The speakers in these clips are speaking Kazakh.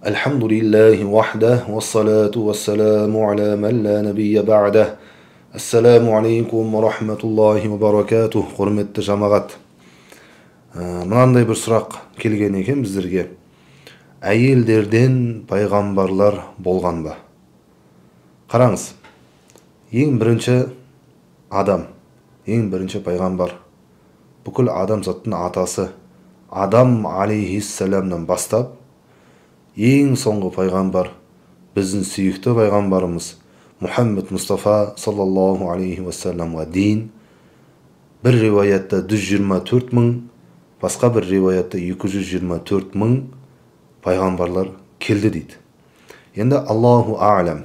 Elhamdülillahi vahdah ve salatu ve selamu ala men la nebiyye ba'dah. Assalamu alaikum ve rahmetullahi ve barakatuh. Hurmetli jamaat. Mынандай bir сұрақ келген екен біздерге. Әйелдерден пайғамбарлар болған ба? Қараңыз. Ең бірінші адам, ең бірінші пайғамбар. Бүкіл адамзаттың атасы Адам алейхиссаламнан бастап ең соңғы пайғамбар, біздің сүйікті пайғамбарымыз Мұхаммед Мұстафа саллаллаху алейхи вассаламға дейін бір риwayatта 124 мың, басқа бір риwayatта 224 мың пайғамбарлар келді дейді. Енді Аллаху а'лам,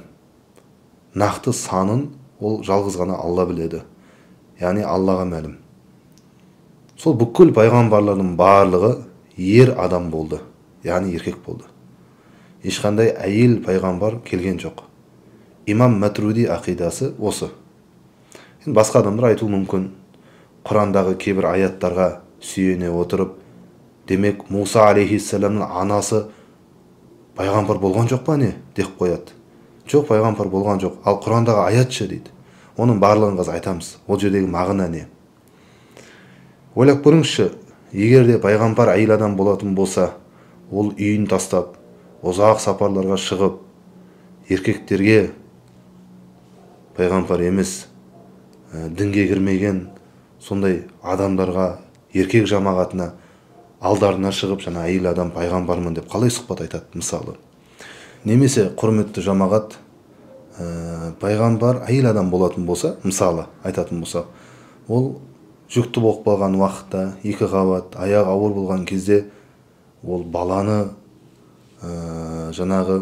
нақты санын ол жалғыз ғана Алла біледі. Яғни Аллаға мәлім. Сол бүкіл пайғамбарлардың барлығы ер адам болды, яғни еркек болды. Ешқандай әйел пайғамбар келген жоқ. Имам Матруди ақидасы осы. Басқа адамдар айтуы мүмкін. Құрандағы кейбір аяттарға сүйене отырып, демек Муса алейхиссаламның анасы пайғамбар болған жоқ па не? Деп қояды. Жоқ, пайғамбар болған жоқ. Ал Құрандағы аятшы дейді. Оның барлығын қазір айтамыз. Ол жердегі мағына не? Ойлап көріңізші, егер де пайғамбар әйел адам болатын болса, ол үйін тастап, ұзақ сапарларға шығып, еркектерге пайғамбар емес, дінге кірмеген сондай адамдарға, еркек жамағатына алдарына шығып, жаңа әйел адам пайғамбармын деп қалай сұхбат айтады мысалы? Немесе құрметті жамағат, пайғамбар әйел адам болатын болса, мысалы айтатын болса, ол жүкті болып қалған уақытта, екі қабат, аяғы ауыр болған кезде, ол баланы жаңағы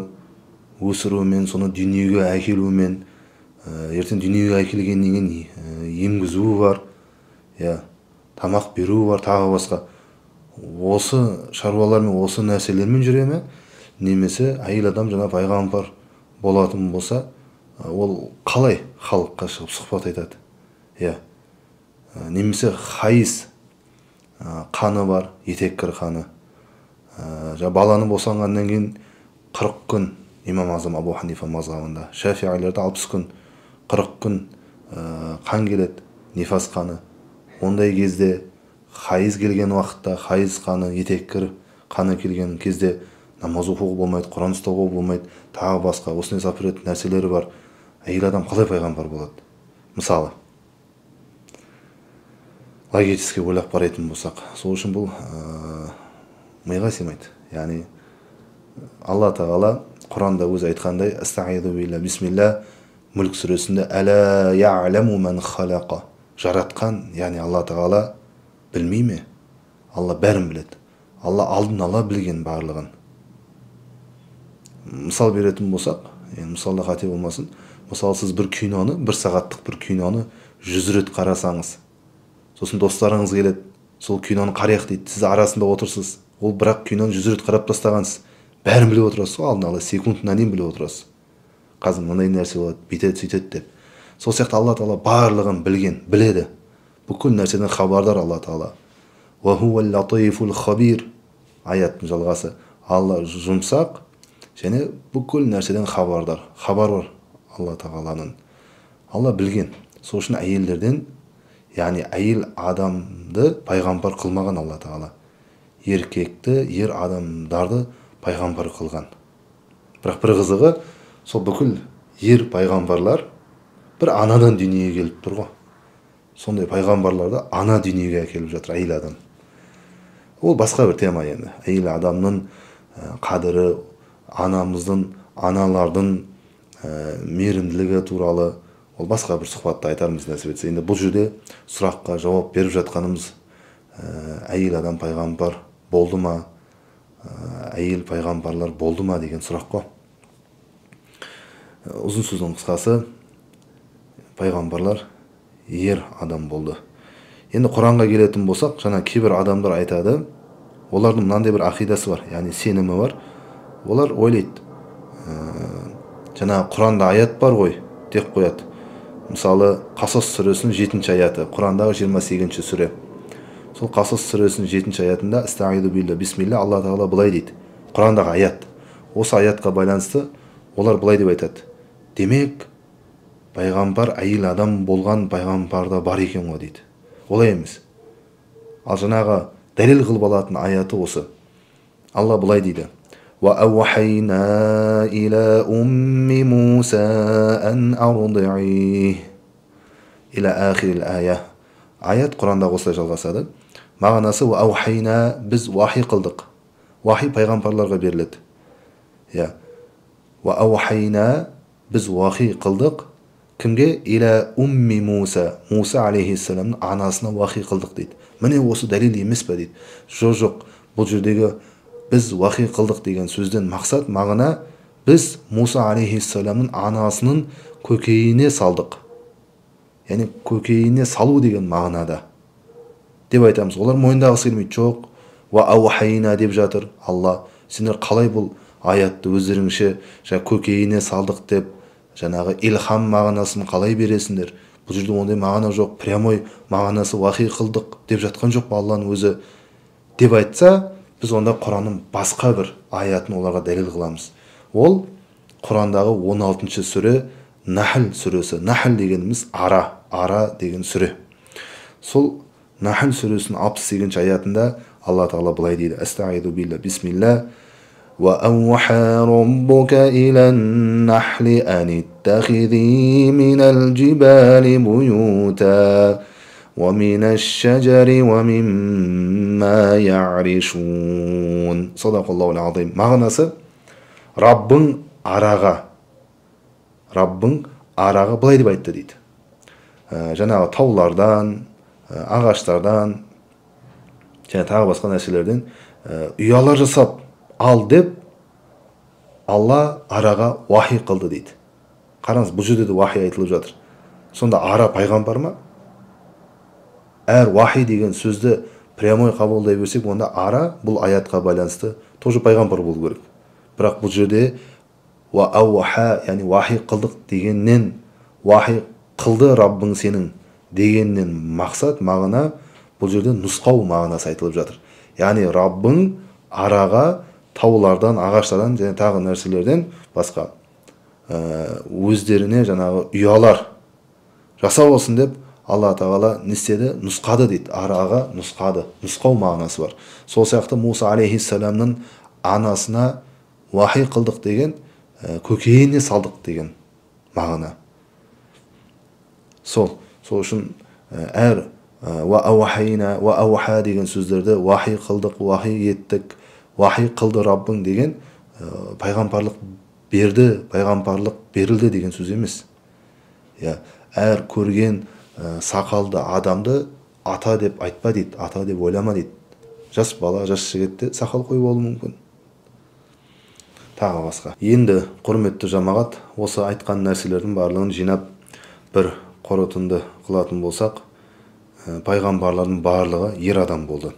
өсірумен, соны дүниеге әкелумен, ертең дүниеге әкелгеннен кейін емгізуі бар, тамақ беруі бар, тағы басқа. Осы шаруалармен, осы нәрселермен жүре ме? Немесе әйел адам жаңа пайғамбар болатын болса, ол қалай халыққа шығып сұхбат айтады? Немесе хайыз қаны бар, етеккір қаны. Баланы босанғаннан кейін 40 күн, имам Азам Абу Ханифа мазхабында, шафиғилерде 60 күн, 40 күн қан келеді, нифас қаны. Ондай кезде хайыз келген уақытта, хайыз қаны, етеккір қаны келген кезде намаз оқуға болмайды, Құран ұстауға болмайды, тағы басқа осындай запрет нәрселері бар. Әйел адам қалай пайғамбар болады? Мысалы, логически ойлап қарайтын болсақ, сол үшін бұл миға сыймайды. Яғни Алла тағала Құранда өзі айтқандай, астағиду билла бисмилла, Мүлк сүресінде әла я'ламу ман халақа, жаратқан, яғни Алла тағала білмей ме? Алла бәрін біледі. Алла алдын ала білген барлығын. Мысал беретін болсақ, мысалда қате болмасын, мысалы сіз бір киноны, бір сағаттық бір киноны 100 рет қарасаңыз, сосын достарыңыз келеді, сол киноны қарайық дейді, сіз арасында отырсыз, ол бірақ киноны 100 рет қарап тастағансыз, бәрін біліп отырасыз, алдын ала секундына дейін біліп отырасыз. Қазір мындай нәрсе болады, бүйтеді, сөйтеді деп. Сол сияқты Алла тағала барлығын білген, біледі. Бүкіл нәрседен хабардар Алла тағала. Ва хувал латифул хабир, аяттың жалғасы. Алла жұмсақ және бүкіл нәрседен хабардар. Хабар бар Алла тағаланың. Алла білген. Сол үшін әйелдерден, яғни әйел адамды пайғамбар қылмаған Алла тағала. Еркекті, ер адамдарды пайғамбар қылған. Бірақ бір қызығы, сол бүкіл ер пайғамбарлар бір анадан дүниеге келіп тұр ғой. Сондай пайғамбарларды ана дүниеге әкеліп жатыр әйел адам. Ол басқа бір тема енді. Әйел адамның қадірі, анамыздың, аналардың мейірімділігі туралы ол басқа бір сұхбатта айтармыз нәсіп етсе. Енді бұл жерде сұраққа жауап беріп жатқанымыз әйел адам пайғамбар болды ма, әйел пайғамбарлар болды ма деген сұрақ қой. Ұзын сөздің қысқасы, пайғамбарлар ер адам болды. Енді Құранға келетін болсақ, жаңа кейбір адамдар айтады, олардың мынандай бір ақидасы бар, яғни сенімі бар. Олар ойлайды, жаңа Құранда аят бар ғой, деп қояды. Мысалы, Қасас сүресінің 7-ші аяты, Құрандағы 28-ші сүре. Сол Қасас сүресінің 7-ші аятында, Астағиду билла бисмилла, Алла тағала былай дейді. Құрандағы аят. осы аятқа байланысты олар былай деп айтады: демек пайғамбар әйел адам болған пайғамбарда бар екен ғой дейді. Олай емес. Ал жаңағы дәлел қылып алатын аяты осы. Алла былай дейді: وَأَوْحَيْنَا إِلَى أُمِّ مُوسَى أَنْ أَرْضِعِيهِ إلى آخر الآية. Аят Құранда осылай жалғасады. Мағынасы: وَأَوْحَيْنَا, біз вахи қылдық. Вахи пайғамбарларға беріледі. وَأَوْحَيْنَا, біз вахи қылдық. Кімге? Иля умми Муса, Муса алейхиссаламның анасына вахи қылдық дейді. Міне осы дәлел емес пе дейді. Жоқ, бұл жердегі біз вахи қылдық деген сөзден мақсат, мағына, біз Муса алейхиссаламның анасының көкейіне салдық. Яғни көкейіне салу деген мағынада деп айтамыз. Олар мойындағысы келмейді. Жоқ, ва аухайна деп жатыр Алла. Сендер қалай бұл аятты өздеріңше көкейіне салдық деп жаңағы илхам мағынасын қалай бересіңдер? Бұл жерде ондай мағына жоқ. Прямой мағынасы вахи қылдық деп жатқан жоқ па Алланың өзі деп айтса, біз онда Құранның басқа бір аятын оларға дәлел қыламыз. Ол Құрандағы 16-шы сүре Нахл сүресі. Нахл дегеніміз ара деген сүре. Сол Нахл сүресінің 68-ші аятында Алла Тағала былай дейді: Астағиду билла, бисмилла. وَأَوْحَى رَبُّكَ إِلَى النَّحْلِ أَنِ اتَّخِذِي مِنَ الْجِبَالِ بُيُوتًا وَمِنَ الشَّجَرِ وَمِمَّا يَعْرِشُونَ. Садақаллахул азим. Мағынасы: Раббың араға былай деп айтты дейді. Жаңағы таулардан, ағаштардан, және тағы басқа нәрселерден ұялар жасап ал деп Алла араға вахи қылды дейді. Қараңыз, бұл жерде де вахи айтылып жатыр. Сонда ара пайғамбар ма? Әр вахи деген сөзді прямой қабылдай берсек, онда ара бұл аятқа байланысты тоже пайғамбар болу керек. Бірақ бұл жерде ва ауха, яғни вахи қылдық дегеннен, вахи қылды Раббың сенің дегеннен мақсат, мағына, бұл жерде нұсқау мағынасы айтылып жатыр. Яғни Раббың араға таулардан, ағаштардан және тағы нәрселерден басқа өздеріне жаңағы ұялар жасау болсын деп Алла Тағала не істеді? Нұсқады дейді. Араға нұсқады. Нұсқау мағынасы бар. Сол сияқты Муса алейхиссаламның анасына вахи қылдық деген көкейіне салдық деген мағына. Сол үшін әр ва ауха деген сөздерді вахи қылдық, вахи еттік, вахи қылды Раббың деген пайғамбарлық берді, пайғамбарлық берілді деген сөз емес. Әр көрген сақалды адамды ата деп айтпа дейді, ата деп ойлама дейді. Жас бала, жас жігітте сақал қой болуы мүмкін. Тағы басқа. Енді құрметті жамағат, осы айтқан нәрселердің барлығын жинап бір қорытынды қылатын болсақ, пайғамбарлардың барлығы ер адам болды.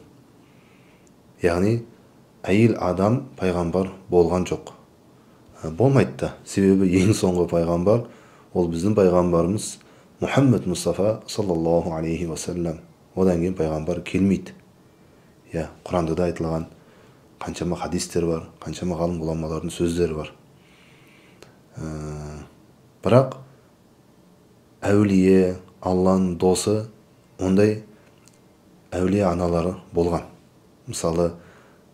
Яғни әйел адам пайғамбар болған жоқ. Болмайды да. Себебі ең соңғы пайғамбар ол біздің пайғамбарымыз Мұхаммед Мұстафа саллаллаху алейхи вассалам. Одан кейін пайғамбар келмейді. Құранда да айтылған қаншама хадистер бар, қаншама ғалым ғұламалардың сөздері бар. Бірақ әулие, Алланың досы, ондай әулие аналары болған. Мысалы,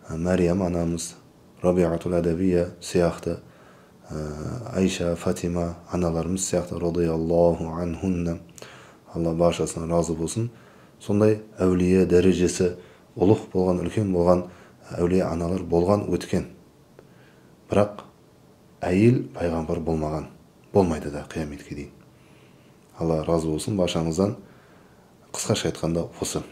Мәриям анамыз, Рабиатул Адабия сияқты, Айша, Фатима аналарымыз сияқты, радиаллаху анхунна, Алла баршасына разы болсын. Сондай әулие дәрежесі ұлық болған, үлкен болған әулие аналар болған, өткен. Бірақ әйел пайғамбар болмаған, болмайды да қияметке дейін. Алла разы болсын баршаңыздан. Қысқаша айтқанда осы.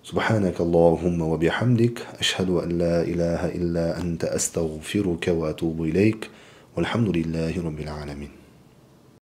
سبحانك اللهم وبحمدك أشهد أن لا إله إلا أنت أستغفرك وأتوب إليك والحمد لله رب العالمين.